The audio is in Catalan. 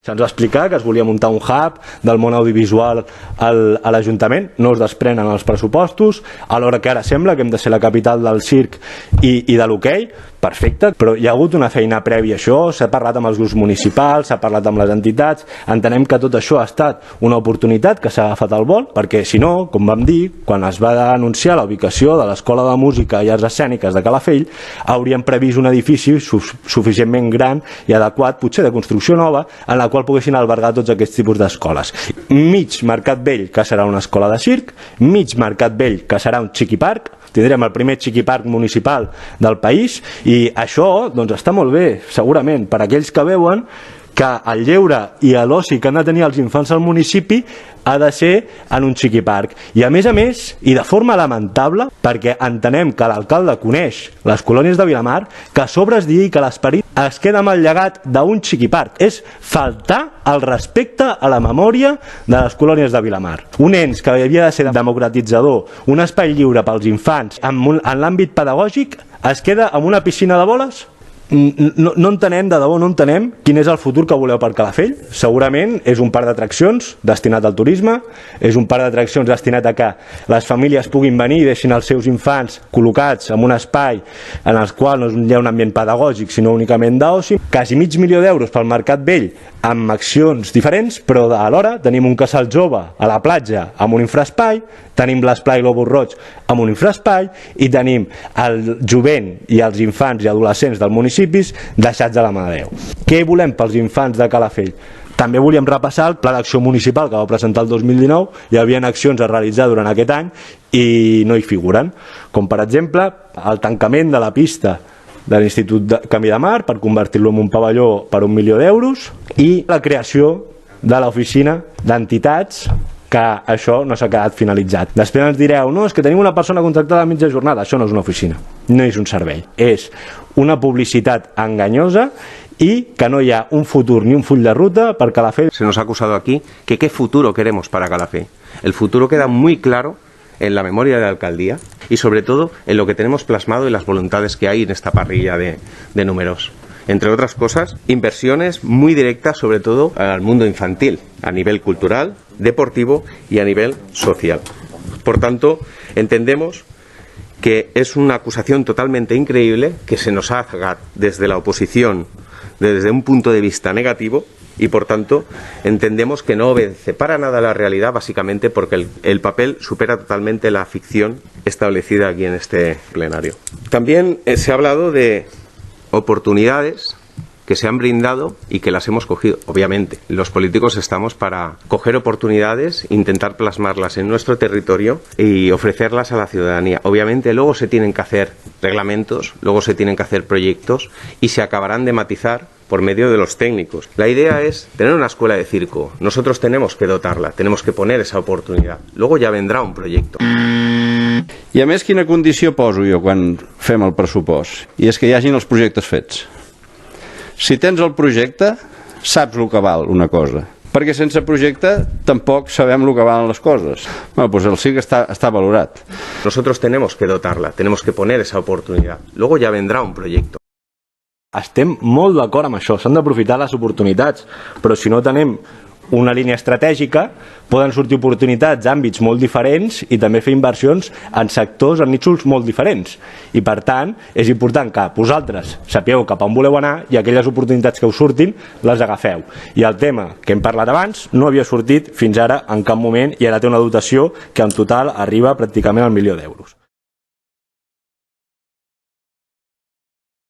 Se'ns va explicar que es volia muntar un hub del món audiovisual a l'Ajuntament, no es desprenen els pressupostos, alhora que ara sembla que hem de ser la capital del circ i de l'hoquei, perfecte, però hi ha hagut una feina prèvia a això, s'ha parlat amb els grups municipals, s'ha parlat amb les entitats, entenem que tot això ha estat una oportunitat que s'ha agafat al vol, perquè si no, com vam dir, quan es va anunciar la ubicació de l'Escola de Música i Arts Escèniques de Calafell, hauríem previst un edifici suficientment gran i adequat, potser de construcció nova, en la qual poguessin albergar tots aquests tipus d'escoles. Mig Mercat Vell, que serà una escola de circ, mig Mercat Vell, que serà un xiquiparc, tindrem el primer xiquiparc municipal del país, i això doncs, està molt bé, segurament, per a aquells que veuen que el lleure i l'oci que han de tenir els infants al municipi ha de ser en un xiquiparc. I a més, i de forma lamentable, perquè entenem que l'alcalde coneix les colònies de Vilamar, que a sobre es digui que l'esperit es queda amb el llegat d'un xiquiparc. És faltar el respecte a la memòria de les colònies de Vilamar. Un ens que havia de ser democratitzador, un espai lliure pels infants, en l'àmbit pedagògic, es queda amb una piscina de boles? No entenem, de debò no entenem quin és el futur que voleu per Calafell. Segurament és un parc d'atraccions destinat al turisme, és un parc d'atraccions destinat a que les famílies puguin venir i deixin els seus infants col·locats en un espai en el qual no hi ha un ambient pedagògic sinó únicament d'oci. Quasi $500.000 pel Mercat Vell amb accions diferents, però alhora tenim un casal jove a la platja amb un infraespai, tenim l'esplai Globus Roig amb un infraespai i tenim el jovent i els infants i adolescents del municipi deixats a la mà de Déu. Què volem pels infants de Calafell? També volíem repassar el pla d'acció municipal que va presentar el 2019. Hi havia accions a realitzar durant aquest any i no hi figuren, com per exemple el tancament de la pista de l'Institut de Camí de Mar per convertir-lo en un pavelló per €1 milió i la creació de l'oficina d'entitats, que això no s'ha quedat finalitzat. Després ens direu, no, és que tenim una persona contractada a mitja jornada. Això no és una oficina, no és un servei, és una publicitat enganyosa y que no haya un futuro ni un full de ruta para Calafell. Se nos ha acusado aquí que qué futuro queremos para Calafell. El futuro queda muy claro en la memoria de la alcaldía y sobre todo en lo que tenemos plasmado y las voluntades que hay en esta parrilla de números. Entre otras cosas, inversiones muy directas sobre todo al mundo infantil, a nivel cultural, deportivo y a nivel social. Por tanto, entendemos que es una acusación totalmente increíble que se nos haga desde la oposición, desde un punto de vista negativo, y por tanto entendemos que no obedece para nada a la realidad, básicamente porque el papel supera totalmente la ficción establecida aquí en este plenario. También se ha hablado de oportunidades que se han brindado y que las hemos cogido. Obviamente, los políticos estamos para coger oportunidades, intentar plasmarlas en nuestro territorio y ofrecerlas a la ciudadanía. Obviamente, luego se tienen que hacer reglamentos, luego se tienen que hacer proyectos y se acabarán de matizar por medio de los técnicos. La idea es tener una escuela de circo. Nosotros tenemos que dotarla, tenemos que poner esa oportunidad. Luego ja vendrà un projecte. I a més, quina condició poso jo quan fem el pressupost? I és que hi hagin els projectes fets. Si tens el projecte, saps el que val una cosa. Perquè sense projecte tampoc sabem el que valen les coses. Bueno, doncs el circ està valorat. Nosotros tenemos que dotarla, tenemos que poner esa oportunidad. Luego ja vendrà un projecte. Estem molt d'acord amb això, s'han d'aprofitar les oportunitats, però si no tenim una línia estratègica poden sortir oportunitats d'àmbits molt diferents i també fer inversions en sectors, en nínxols molt diferents, i per tant és important que vosaltres sapigueu cap on voleu anar i aquelles oportunitats que us surtin les agafeu. I el tema que hem parlat abans no havia sortit fins ara en cap moment i ara té una dotació que en total arriba pràcticament al $1 milió.